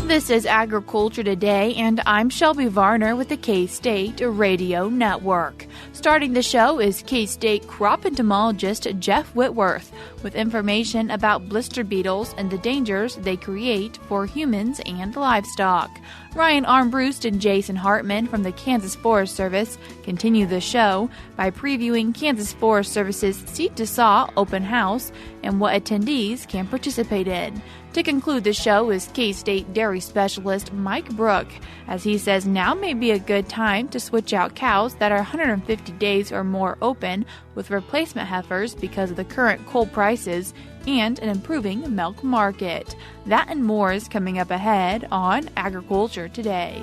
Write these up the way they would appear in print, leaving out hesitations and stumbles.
This is Agriculture Today, and I'm Shelby Varner with the K-State Radio Network. Starting the show is K-State crop entomologist Jeff Whitworth with information about blister beetles and the dangers they create for humans and livestock. Ryan Armburst and Jason Hartman from the Kansas Forest Service continue the show by previewing Kansas Forest Service's Seed to Saw open house and what attendees can participate in. To conclude the show is K-State dairy specialist Mike Brouk, as he says now may be a good time to switch out cows that are 150 days or more open with replacement heifers because of the current cull prices and an improving milk market. That and more is coming up ahead on Agriculture Today.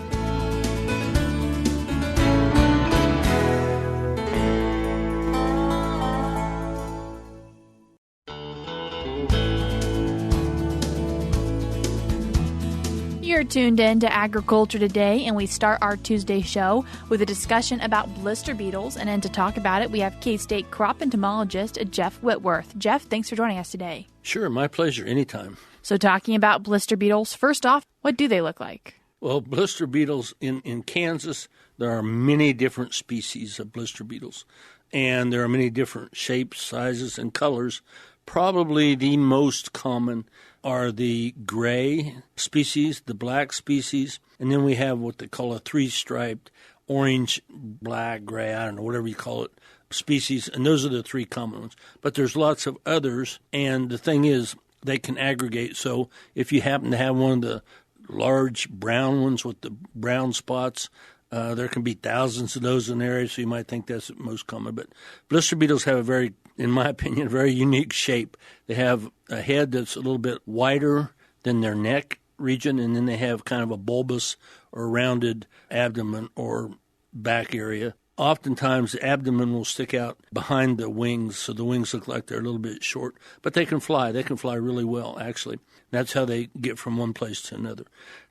You're tuned in to Agriculture Today, and we start our Tuesday show with a discussion about blister beetles. And then to talk about it, we have K-State crop entomologist Jeff Whitworth. Jeff, thanks for joining us today. Sure, my pleasure, anytime. So talking about blister beetles, first off, what do they look like? Well, blister beetles in Kansas, there are many different species of blister beetles, and there are many different shapes, sizes, and colors. Probably the most common are the gray species, the black species, and then we have what they call a three-striped orange, black, gray, I don't know, whatever you call it, species, and those are the three common ones. But there's lots of others, and the thing is they can aggregate. So if you happen to have one of the large brown ones with the brown spots, there can be thousands of those in the area, so you might think that's the most common. But blister beetles have a very, in my opinion, very unique shape. They have a head that's a little bit wider than their neck region, and then they have kind of a bulbous or rounded abdomen or back area. Oftentimes, the abdomen will stick out behind the wings, so the wings look like they're a little bit short. But they can fly. They can fly really well, actually. That's how they get from one place to another.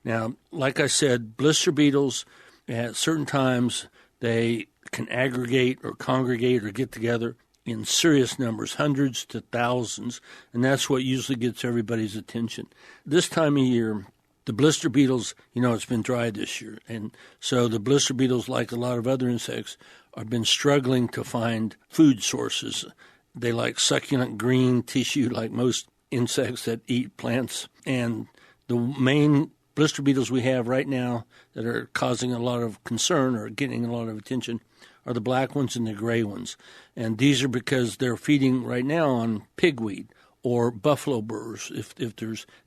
Now, like I said, blister beetles, at certain times, they can aggregate or congregate or get together in serious numbers, hundreds to thousands, and that's what usually gets everybody's attention. This time of year, the blister beetles, it's been dry this year, and so the blister beetles, like a lot of other insects, have been struggling to find food sources. They like succulent green tissue like most insects that eat plants, and the main blister beetles we have right now that are causing a lot of concern or getting a lot of attention are the black ones and the gray ones. And these are because they're feeding right now on pigweed or buffalo burrs.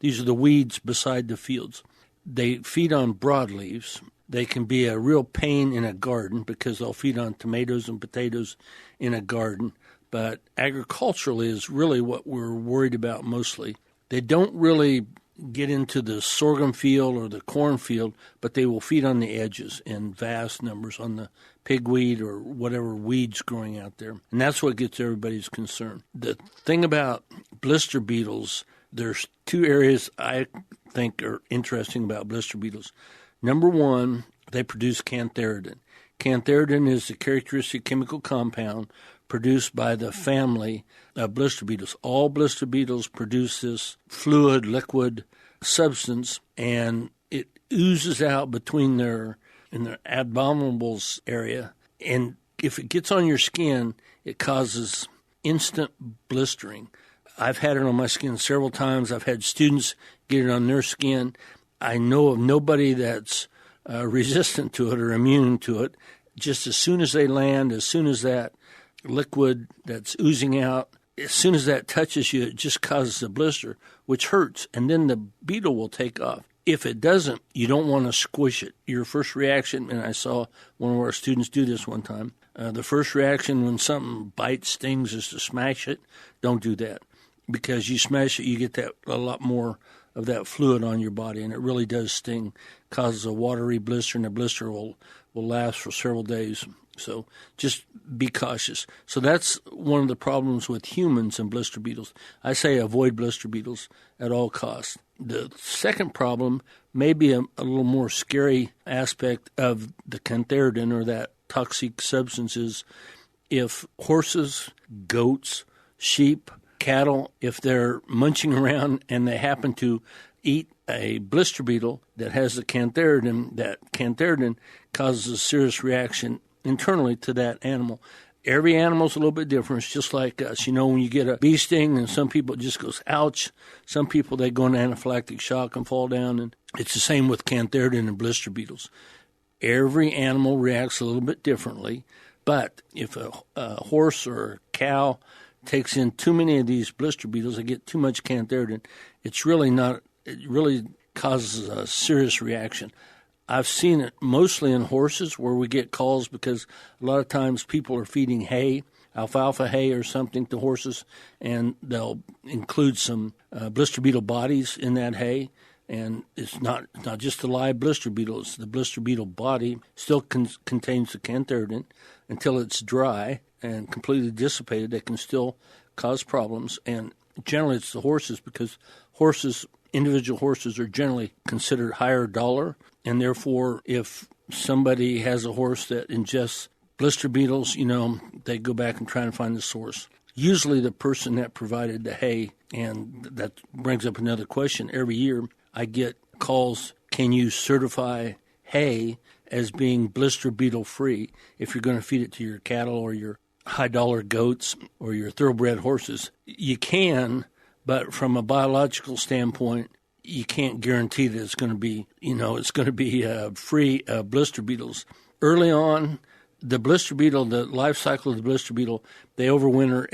These are the weeds beside the fields. They feed on broadleaves. They can be a real pain in a garden because they'll feed on tomatoes and potatoes in a garden. But agriculturally is really what we're worried about mostly. They don't really get into the sorghum field or the corn field, but they will feed on the edges in vast numbers on the pigweed or whatever weeds growing out there. And that's what gets everybody's concern. The thing about blister beetles, there's two areas I think are interesting about blister beetles. Number one, they produce cantharidin. Cantharidin is the characteristic chemical compound produced by the family of blister beetles. All blister beetles produce this fluid, liquid substance, and it oozes out between their abdominals area. And if it gets on your skin, it causes instant blistering. I've had it on my skin several times. I've had students get it on their skin. I know of nobody that's resistant to it or immune to it. Just as soon as they land, as soon as that liquid that's oozing out, as soon as that touches you, it just causes a blister, which hurts, and then the beetle will take off. If it doesn't, you don't want to squish it. Your first reaction, and I saw one of our students do this one time, the first reaction when something bites, stings, is to smash it. Don't do that, because you smash it, you get that a lot more of that fluid on your body, and it really does sting, causes a watery blister, and the blister will last for several days. So just be cautious. So that's one of the problems with humans and blister beetles. I say avoid blister beetles at all costs. The second problem may be a little more scary aspect of the cantharidin, or that toxic substances. If horses, goats, sheep, cattle, if they're munching around and they happen to eat a blister beetle that has the cantharidin, that cantharidin causes a serious reaction internally to that animal. Every animal's a little bit different. It's just like us. You know, when you get a bee sting, and some people it just goes, ouch. Some people, they go into anaphylactic shock and fall down. And it's the same with cantharidin and blister beetles. Every animal reacts a little bit differently. But if a horse or a cow takes in too many of these blister beetles, they get too much cantharidin, it really causes a serious reaction. I've seen it mostly in horses where we get calls because a lot of times people are feeding hay, alfalfa hay or something to horses, and they'll include some blister beetle bodies in that hay. And it's not just the live blister beetle, it's the blister beetle body still contains the cantharidin until it's dry and completely dissipated. They can still cause problems. And generally it's the horses because individual horses are generally considered higher dollar. And therefore, if somebody has a horse that ingests blister beetles, they go back and try and find the source. Usually the person that provided the hay, and that brings up another question. Every year I get calls, can you certify hay as being blister beetle free if you're going to feed it to your cattle or your high dollar goats or your thoroughbred horses? You can, but from a biological standpoint, you can't guarantee that it's going to be, free blister beetles. Early on, the blister beetle, the life cycle of the blister beetle, they overwinter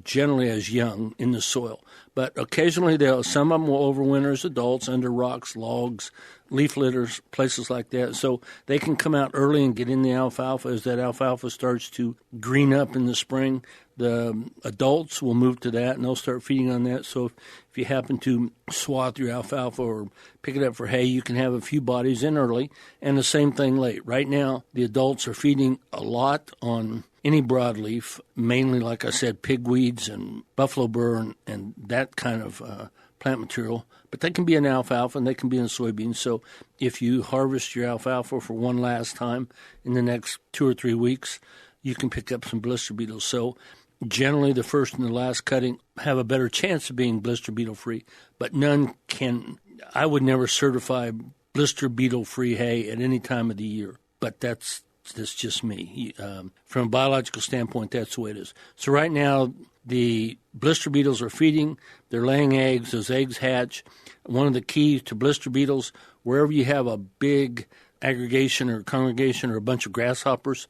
generally as young in the soil. But occasionally, some of them will overwinter as adults under rocks, logs, leaf litters, places like that. So they can come out early and get in the alfalfa. As that alfalfa starts to green up in the spring, the adults will move to that, and they'll start feeding on that. So if you happen to swath your alfalfa or pick it up for hay, you can have a few bodies in early, and the same thing late. Right now, the adults are feeding a lot on any broadleaf, mainly, like I said, pigweeds and buffalo burr and that kind of plant material. But they can be in alfalfa and they can be in soybeans. So if you harvest your alfalfa for one last time in the next 2 or 3 weeks, you can pick up some blister beetles. So generally the first and the last cutting have a better chance of being blister beetle free, but none can. I would never certify blister beetle free hay at any time of the year, but that's just me. From a biological standpoint, that's the way it is. So right now, the blister beetles are feeding. They're laying eggs. Those eggs hatch. One of the keys to blister beetles, wherever you have a big aggregation or congregation or a bunch of grasshoppers,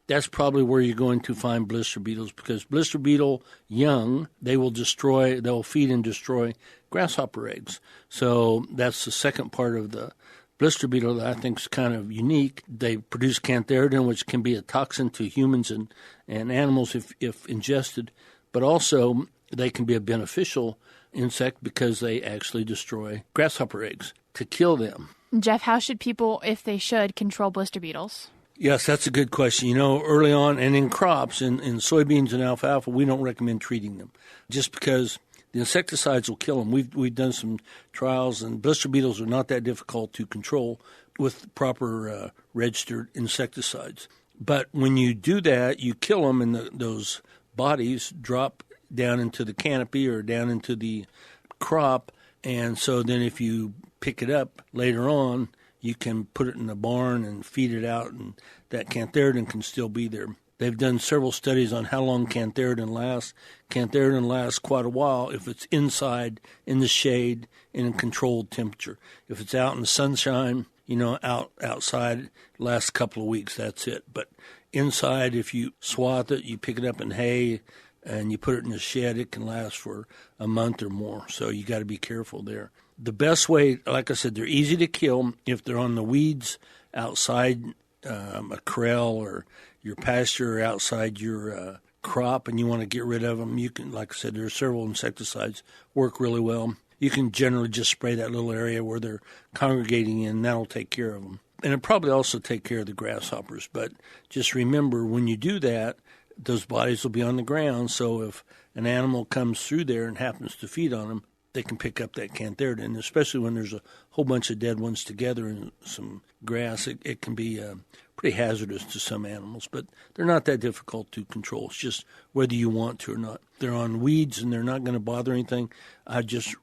that's probably where you're going to find blister beetles, because blister beetle young, they'll feed and destroy grasshopper eggs. So that's the second part of the blister beetle that I think is kind of unique. They produce cantharidin, which can be a toxin to humans and animals if ingested, but also they can be a beneficial insect because they actually destroy grasshopper eggs to kill them. Jeff, how should people, if they should, control blister beetles? Yes, that's a good question. Early on and in crops, in soybeans and alfalfa, we don't recommend treating them just because the insecticides will kill them. We've done some trials, and blister beetles are not that difficult to control with proper registered insecticides. But when you do that, you kill them, and those bodies drop down into the canopy or down into the crop. And so then if you pick it up later on, you can put it in a barn and feed it out, and that cantharidin can still be there. They've done several studies on how long cantharidin lasts. Cantharidin lasts quite a while if it's inside, in the shade, in a controlled temperature. If it's out in the sunshine, outside, it lasts a couple of weeks, that's it. But inside, if you swath it, you pick it up in hay, and you put it in a shed, it can last for a month or more. So you got to be careful there. The best way, like I said, they're easy to kill if they're on the weeds outside a corral or your pasture or outside your crop, and you want to get rid of them. You can, like I said, there are several insecticides work really well. You can generally just spray that little area where they're congregating in, and that'll take care of them. And it'll probably also take care of the grasshoppers. But just remember, when you do that, those bodies will be on the ground, so if an animal comes through there and happens to feed on them, they can pick up that cantharidin, especially when there's a whole bunch of dead ones together in some grass. It can be pretty hazardous to some animals, but they're not that difficult to control. It's just whether you want to or not. They're on weeds and they're not going to bother anything. I just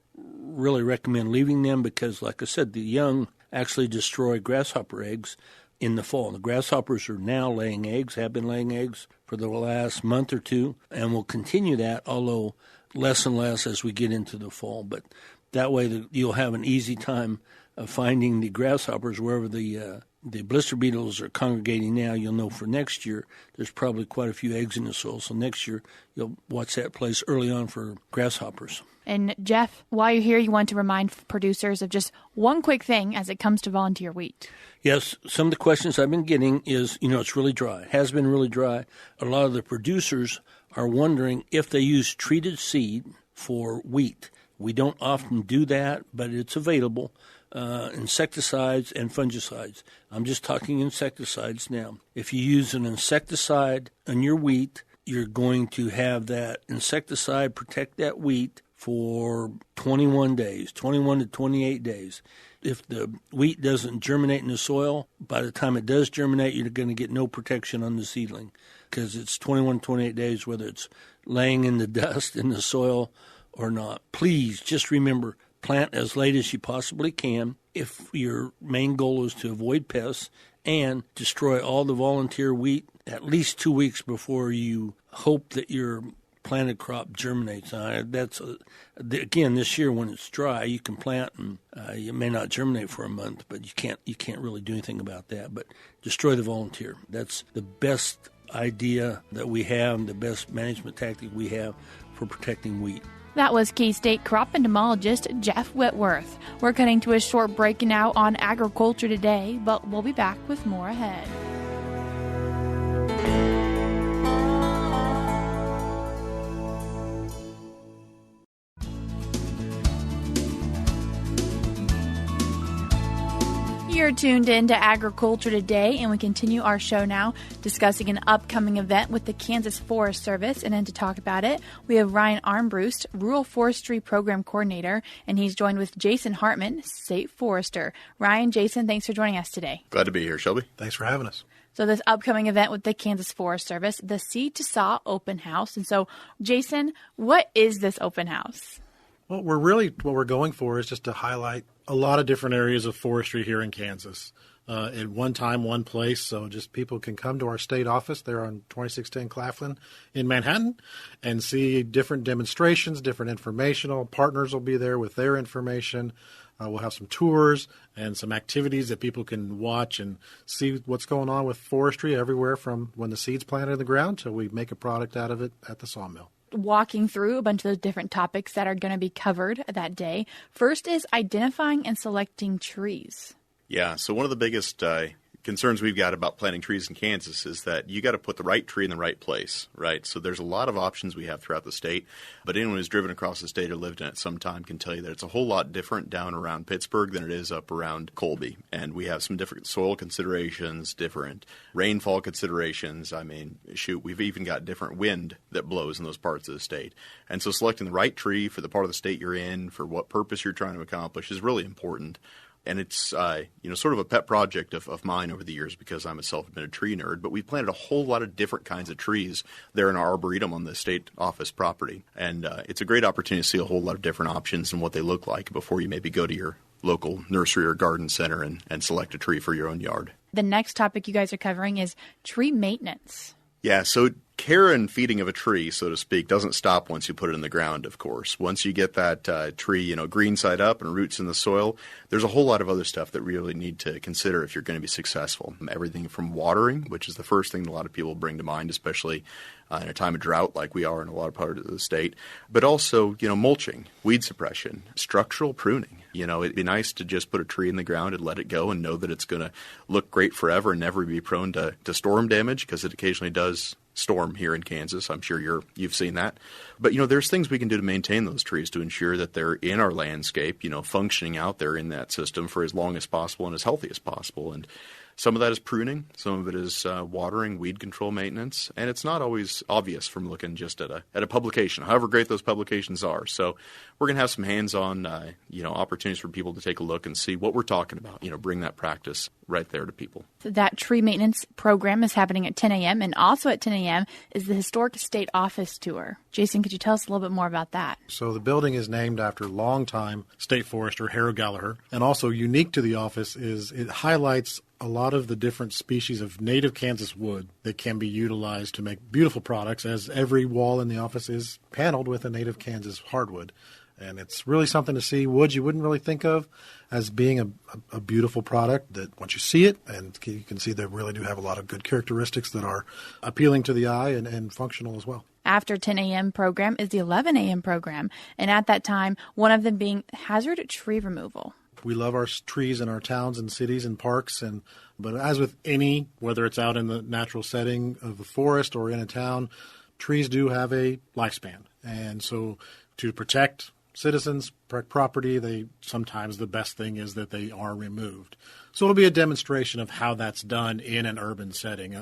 really recommend leaving them because, like I said, the young actually destroy grasshopper eggs in the fall. The grasshoppers are now laying eggs, have been laying eggs for the last month or two, and will continue that, although less and less as we get into the fall. But that way you'll have an easy time of finding the grasshoppers wherever the blister beetles are congregating now. You'll know for next year there's probably quite a few eggs in the soil. So next year you'll watch that place early on for grasshoppers. And Jeff, while you're here, you want to remind producers of just one quick thing as it comes to volunteer wheat. Yes, some of the questions I've been getting is, it's really dry. It has been really dry. A lot of the producers are wondering if they use treated seed for wheat. We don't often do that, but it's available. Insecticides and fungicides. I'm just talking insecticides now. If you use an insecticide on your wheat, you're going to have that insecticide protect that wheat for 21 days, 21 to 28 days. If the wheat doesn't germinate in the soil, by the time it does germinate, you're going to get no protection on the seedling because it's 21 to 28 days, whether it's laying in the dust in the soil or not. Please just remember, plant as late as you possibly can if your main goal is to avoid pests, and destroy all the volunteer wheat at least 2 weeks before you hope that your planted crop germinates. Again, this year when it's dry, you can plant and it may not germinate for a month, but you can't really do anything about that. But destroy the volunteer. That's the best idea that we have, the best management tactic we have for protecting wheat. That was K-State crop entomologist Jeff Whitworth. We're cutting to a short break now on Agriculture Today, but we'll be back with more ahead. You're tuned in to Agriculture Today, and we continue our show now discussing an upcoming event with the Kansas Forest Service. And then to talk about it, we have Ryan Armburst, Rural Forestry Program Coordinator, and he's joined with Jason Hartman, State Forester. Ryan, Jason, thanks for joining us today. Glad to be here, Shelby. Thanks for having us. So this upcoming event with the Kansas Forest Service, the Seed to Saw Open House. And so, Jason, what is this open house? Well, what we're going for is just to highlight a lot of different areas of forestry here in Kansas at one time, one place. So just people can come to our state office there on 2610 Claflin in Manhattan and see different demonstrations, different informational. Partners will be there with their information. We'll have some tours and some activities that people can watch and see what's going on with forestry everywhere from when the seed's planted in the ground till we make a product out of it at the sawmill. Walking through a bunch of those different topics that are going to be covered that day. First is identifying and selecting trees. Yeah, so one of the biggest concerns we've got about planting trees in Kansas is that you got to put the right tree in the right place, right? So there's a lot of options we have throughout the state, but anyone who's driven across the state or lived in it some time can tell you that it's a whole lot different down around Pittsburgh than it is up around Colby. And we have some different soil considerations, different rainfall considerations. I mean, we've even got different wind that blows in those parts of the state. And so selecting the right tree for the part of the state you're in, for what purpose you're trying to accomplish is really important. And it's sort of a pet project of mine over the years because I'm a self-admitted tree nerd. But we've planted a whole lot of different kinds of trees there in our arboretum on the state office property. And it's a great opportunity to see a whole lot of different options and what they look like before you maybe go to your local nursery or garden center and select a tree for your own yard. The next topic you guys are covering is tree maintenance. Yeah, so care and feeding of a tree, so to speak, doesn't stop once you put it in the ground, of course. Once you get that tree, green side up and roots in the soil, there's a whole lot of other stuff that we really need to consider if you're going to be successful. Everything from watering, which is the first thing a lot of people bring to mind, especially in a time of drought like we are in a lot of parts of the state, but also, mulching, weed suppression, structural pruning. It'd be nice to just put a tree in the ground and let it go and know that it's going to look great forever and never be prone to storm damage, because it occasionally does storm here in Kansas. I'm sure you've seen that. But, there's things we can do to maintain those trees to ensure that they're in our landscape, functioning out there in that system for as long as possible and as healthy as possible. And some of that is pruning, some of it is watering, weed control maintenance, and it's not always obvious from looking just at a publication, however great those publications are. So we're going to have some hands-on, opportunities for people to take a look and see what we're talking about, bring that practice right there to people. That tree maintenance program is happening at 10 a.m. and also at 10 a.m. is the Historic State Office Tour. Jason, could you tell us a little bit more about that? So the building is named after longtime state forester Harold Gallagher. And also unique to the office is it highlights a lot of the different species of native Kansas wood that can be utilized to make beautiful products, as every wall in the office is paneled with a native Kansas hardwood. And it's really something to see. Woods you wouldn't really think of as being a beautiful product, that once you see it, and you can see they really do have a lot of good characteristics that are appealing to the eye and functional as well. After 10 a.m. program is the 11 a.m. program, and at that time, one of them being hazard tree removal. We love our trees in our towns and cities and parks, but as with any, whether it's out in the natural setting of the forest or in a town, trees do have a lifespan. And so to protect citizens, property, sometimes the best thing is that they are removed. So it'll be a demonstration of how that's done in an urban setting.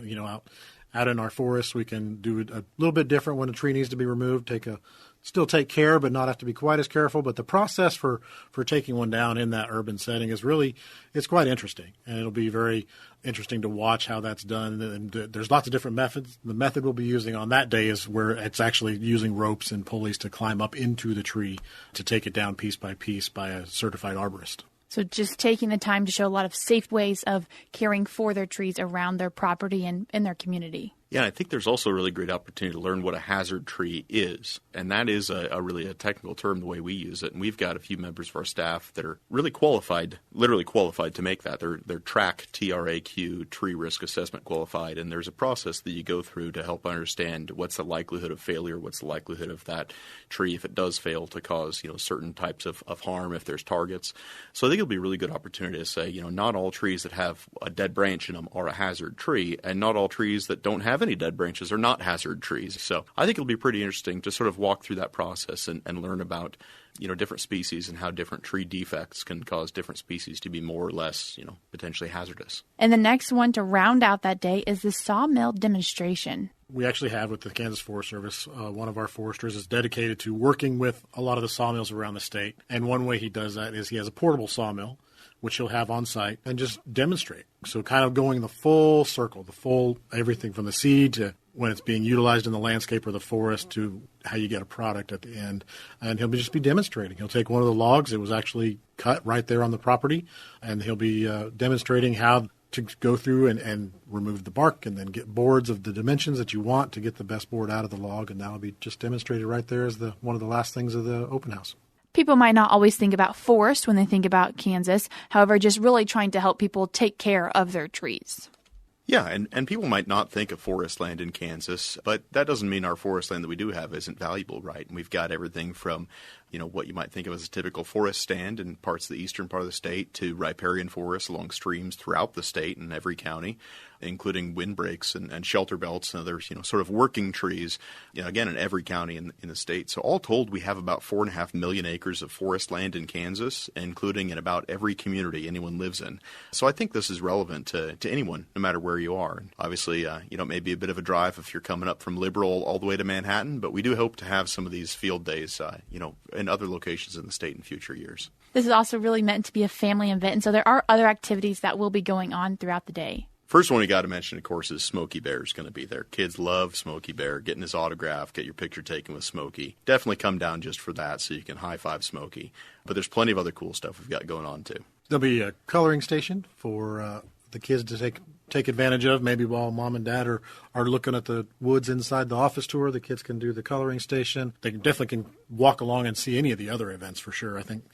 Out in our forests, we can do it a little bit different when a tree needs to be removed. Still take care, but not have to be quite as careful. But the process for taking one down in that urban setting it's quite interesting, and it'll be very interesting to watch how that's done. And there's lots of different methods. The method we'll be using on that day is where it's actually using ropes and pulleys to climb up into the tree to take it down piece by piece by a certified arborist. So just taking the time to show a lot of safe ways of caring for their trees around their property and in their community. Yeah, I think there's also a really great opportunity to learn what a hazard tree is. And that is really a technical term the way we use it. And we've got a few members of our staff that are really qualified, literally qualified to make that. They're TRAQ, TRAQ, tree risk assessment qualified. And there's a process that you go through to help understand what's the likelihood of failure, what's the likelihood of that tree, if it does fail, to cause certain types of harm if there's targets. So I think it'll be a really good opportunity to say, not all trees that have a dead branch in them are a hazard tree, and not all trees that don't have any dead branches are not hazard trees. So I think it'll be pretty interesting to sort of walk through that process and learn about different species and how different tree defects can cause different species to be more or less potentially hazardous. And the next one to round out that day is the sawmill demonstration. We actually have with the Kansas Forest Service, one of our foresters is dedicated to working with a lot of the sawmills around the state. And one way he does that is he has a portable sawmill, which he'll have on site, and just demonstrate. So kind of going the full circle, everything from the seed to when it's being utilized in the landscape or the forest to how you get a product at the end. And he'll just be demonstrating. He'll take one of the logs that was actually cut right there on the property, and he'll be demonstrating how to go through and remove the bark and then get boards of the dimensions that you want to get the best board out of the log. And that'll be just demonstrated right there as one of the last things of the open house. People might not always think about forest when they think about Kansas. However, just really trying to help people take care of their trees. Yeah, and people might not think of forest land in Kansas, but that doesn't mean our forest land that we do have isn't valuable, right? And we've got everything from, what you might think of as a typical forest stand in parts of the eastern part of the state to riparian forests along streams throughout the state and every county, including windbreaks and shelter belts and other, sort of working trees, again, in every county in the state. So all told, we have about 4.5 million acres of forest land in Kansas, including in about every community anyone lives in. So I think this is relevant to anyone, no matter where you are. And obviously, it may be a bit of a drive if you're coming up from Liberal all the way to Manhattan, but we do hope to have some of these field days, in other locations in the state in future years. This is also really meant to be a family event, and so there are other activities that will be going on throughout the day. First one you got to mention, of course, is Smokey Bear is going to be there. Kids love Smokey Bear. Getting his autograph, get your picture taken with Smokey. Definitely come down just for that so you can high-five Smokey. But there's plenty of other cool stuff we've got going on, too. There'll be a coloring station for the kids to take advantage of. Maybe while mom and dad are looking at the woods inside the office tour, the kids can do the coloring station. They definitely can walk along and see any of the other events for sure. I think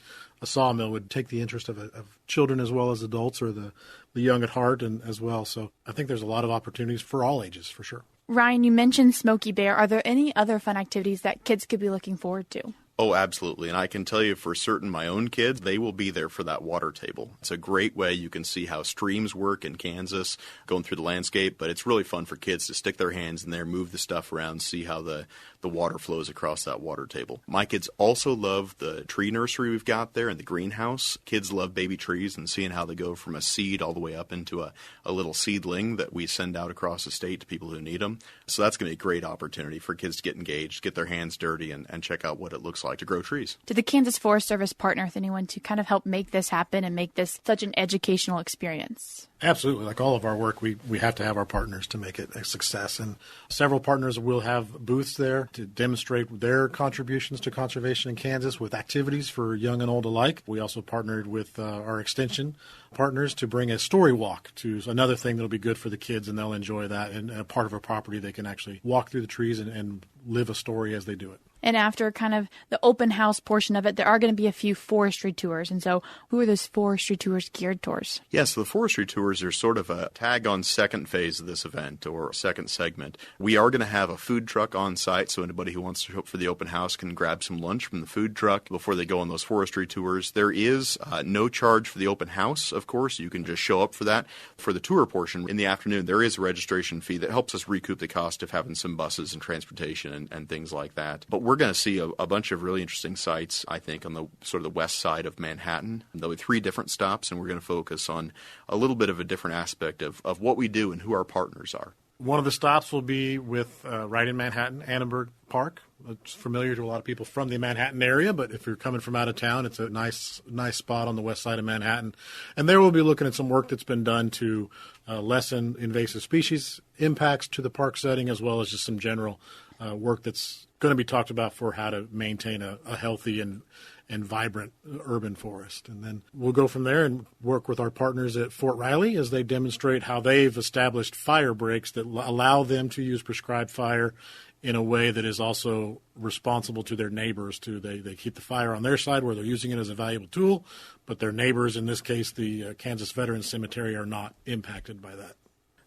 a sawmill would take the interest of children as well as adults, or the young at heart and as well. So I think there's a lot of opportunities for all ages for sure. Ryan, you mentioned Smokey Bear. Are there any other fun activities that kids could be looking forward to? Oh, absolutely. And I can tell you for certain my own kids, they will be there for that water table. It's a great way you can see how streams work in Kansas, going through the landscape. But it's really fun for kids to stick their hands in there, move the stuff around, see how the water flows across that water table. My kids also love the tree nursery we've got there and the greenhouse. Kids love baby trees and seeing how they go from a seed all the way up into a little seedling that we send out across the state to people who need them. So that's going to be a great opportunity for kids to get engaged, get their hands dirty, and check out what it looks like to grow trees. Did the Kansas Forest Service partner with anyone to kind of help make this happen and make this such an educational experience? Absolutely. Like all of our work, we have to have our partners to make it a success. And several partners will have booths there to demonstrate their contributions to conservation in Kansas with activities for young and old alike. We also partnered with our extension partners to bring a story walk to another thing that'll be good for the kids, and they'll enjoy that. And a part of a property, they can actually walk through the trees and live a story as they do it. And after kind of the open house portion of it, there are going to be a few forestry tours. And so who are those forestry tours geared towards? Yes, the forestry tours are sort of a tag-on second phase of this event or second segment. We are going to have a food truck on site, so anybody who wants to show up for the open house can grab some lunch from the food truck before they go on those forestry tours. There is no charge for the open house, of course. You can just show up for that. For the tour portion in the afternoon, there is a registration fee that helps us recoup the cost of having some buses and transportation and things like that. But we're going to see a bunch of really interesting sites, I think, on the sort of the west side of Manhattan. There'll be 3 different stops, and we're going to focus on a little bit of a different aspect of what we do and who our partners are. One of the stops will be with right in Manhattan, Annenberg Park. It's familiar to a lot of people from the Manhattan area, but if you're coming from out of town, it's a nice spot on the west side of Manhattan. And there we'll be looking at some work that's been done to lessen invasive species impacts to the park setting, as well as just some general work that's going to be talked about for how to maintain a healthy and vibrant urban forest. And then we'll go from there and work with our partners at Fort Riley as they demonstrate how they've established fire breaks that allow them to use prescribed fire in a way that is also responsible to their neighbors. They keep the fire on their side where they're using it as a valuable tool, but their neighbors, in this case the Kansas Veterans Cemetery, are not impacted by that.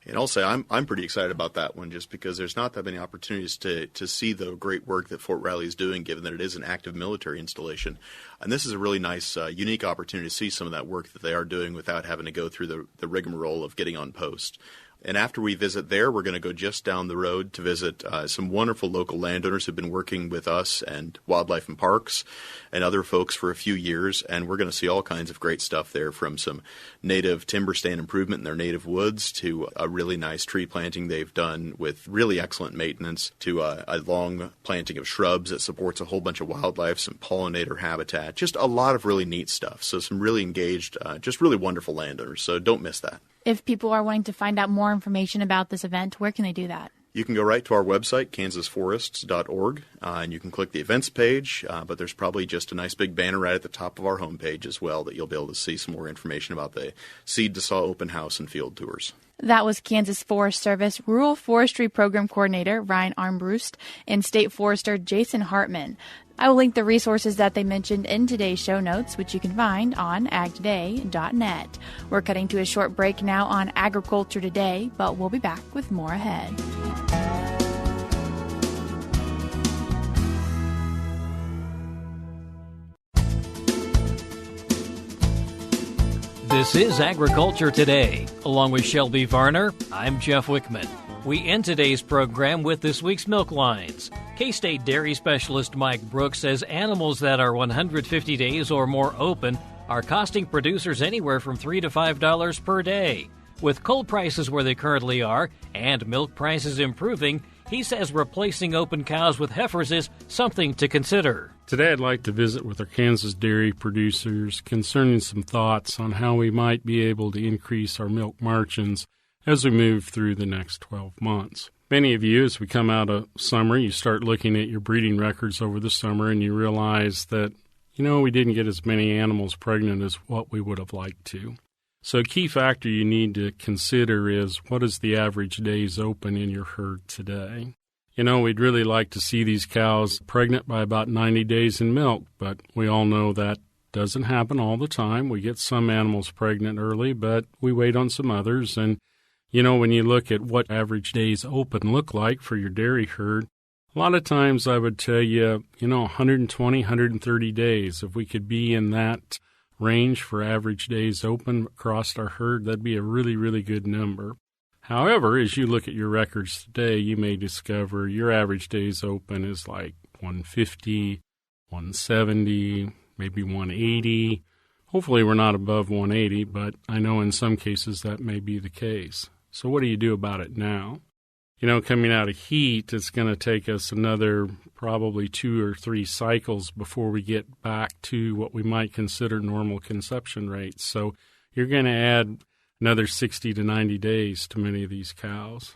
And I'll say I'm pretty excited about that one just because there's not that many opportunities to see the great work that Fort Riley is doing, given that it is an active military installation. And this is a really nice, unique opportunity to see some of that work that they are doing without having to go through the rigmarole of getting on post. And after we visit there, we're going to go just down the road to visit some wonderful local landowners who've been working with us and Wildlife and Parks and other folks for a few years. And we're going to see all kinds of great stuff there, from some native timber stand improvement in their native woods to a really nice tree planting they've done with really excellent maintenance to a long planting of shrubs that supports a whole bunch of wildlife, some pollinator habitat, just a lot of really neat stuff. So some really engaged, just really wonderful landowners. So don't miss that. If people are wanting to find out more information about this event, where can they do that? You can go right to our website, kansasforests.org, and you can click the events page, but there's probably just a nice big banner right at the top of our homepage as well that you'll be able to see some more information about the Seed to Saw open house and field tours. That was Kansas Forest Service Rural Forestry Program Coordinator Ryan Armburst and State Forester Jason Hartman. I will link the resources that they mentioned in today's show notes, which you can find on agtoday.net. We're cutting to a short break now on Agriculture Today, but we'll be back with more ahead. This is Agriculture Today. Along with Shelby Varner, I'm Jeff Wickman. We end today's program with this week's milk lines. K-State dairy specialist Mike Brouk says animals that are 150 days or more open are costing producers anywhere from $3 to $5 per day. With coal prices where they currently are and milk prices improving, he says replacing open cows with heifers is something to consider. Today I'd like to visit with our Kansas dairy producers concerning some thoughts on how we might be able to increase our milk margins as we move through the next 12 months. Many of you, as we come out of summer, you start looking at your breeding records over the summer and you realize that, we didn't get as many animals pregnant as what we would have liked to. So a key factor you need to consider is, what is the average days open in your herd today? We'd really like to see these cows pregnant by about 90 days in milk, but we all know that doesn't happen all the time. We get some animals pregnant early, but we wait on some others. And, when you look at what average days open look like for your dairy herd, a lot of times I would tell you, 120, 130 days. If we could be in that range for average days open across our herd, that'd be a really, really good number. However, as you look at your records today, you may discover your average days open is like 150, 170, maybe 180. Hopefully we're not above 180, but I know in some cases that may be the case. So what do you do about it now? Coming out of heat, it's going to take us another probably 2 or 3 cycles before we get back to what we might consider normal conception rates. So you're going to add another 60 to 90 days to many of these cows.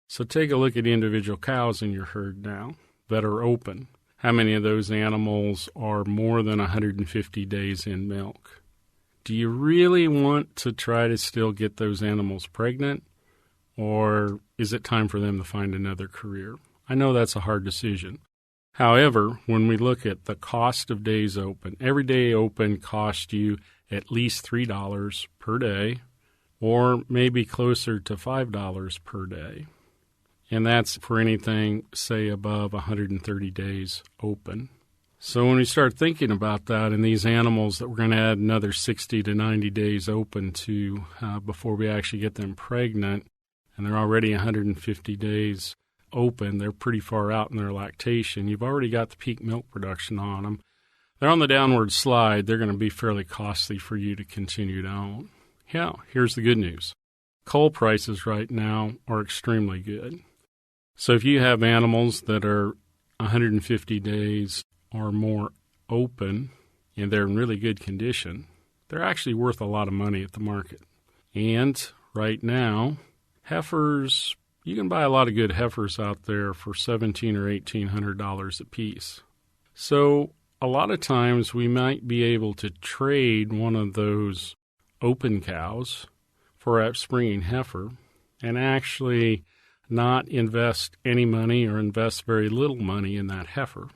So take a look at individual cows in your herd now that are open. How many of those animals are more than 150 days in milk? Do you really want to try to still get those animals pregnant? Or is it time for them to find another career? I know that's a hard decision. However, when we look at the cost of days open, every day open costs you at least $3 per day, or maybe closer to $5 per day. And that's for anything, say, above 130 days open. So when we start thinking about that and these animals that we're going to add another 60 to 90 days open to before we actually get them pregnant, and they're already 150 days open, they're pretty far out in their lactation. You've already got the peak milk production on them. They're on the downward slide. They're going to be fairly costly for you to continue to own. Yeah, here's the good news. Cull prices right now are extremely good. So if you have animals that are 150 days or more open and they're in really good condition, they're actually worth a lot of money at the market. And right now, heifers, you can buy a lot of good heifers out there for $1,700 or $1,800 a piece. So a lot of times we might be able to trade one of those open cows for a springing heifer and actually not invest any money or invest very little money in that heifer.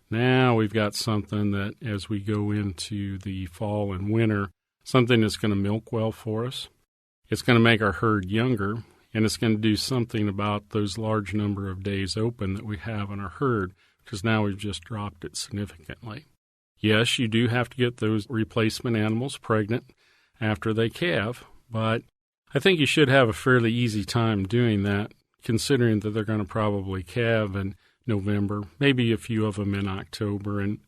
Now we've got something that as we go into the fall and winter, something that's going to milk well for us. It's going to make our herd younger, and it's going to do something about those large number of days open that we have in our herd, because now we've just dropped it significantly. Yes, you do have to get those replacement animals pregnant after they calve, but I think you should have a fairly easy time doing that, considering that they're going to probably calve in November, maybe a few of them in October and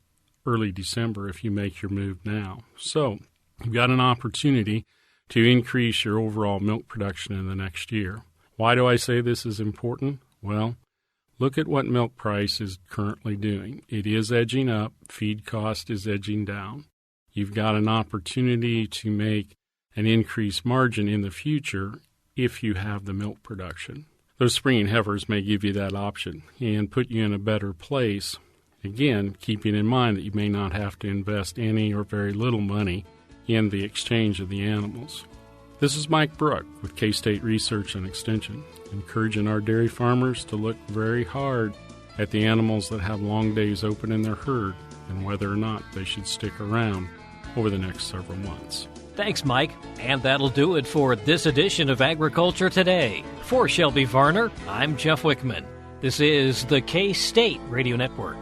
early December if you make your move now. So you've got an opportunity to increase your overall milk production in the next year. Why do I say this is important? Well, look at what milk price is currently doing. It is edging up. Feed cost is edging down. You've got an opportunity to make an increased margin in the future if you have the milk production. Those springing heifers may give you that option and put you in a better place, again, keeping in mind that you may not have to invest any or very little money in the exchange of the animals. This is Mike Brouk with K-State Research and Extension, encouraging our dairy farmers to look very hard at the animals that have long days open in their herd and whether or not they should stick around over the next several months. Thanks, Mike. And that'll do it for this edition of Agriculture Today. For Shelby Varner, I'm Jeff Wickman. This is the K-State Radio Network.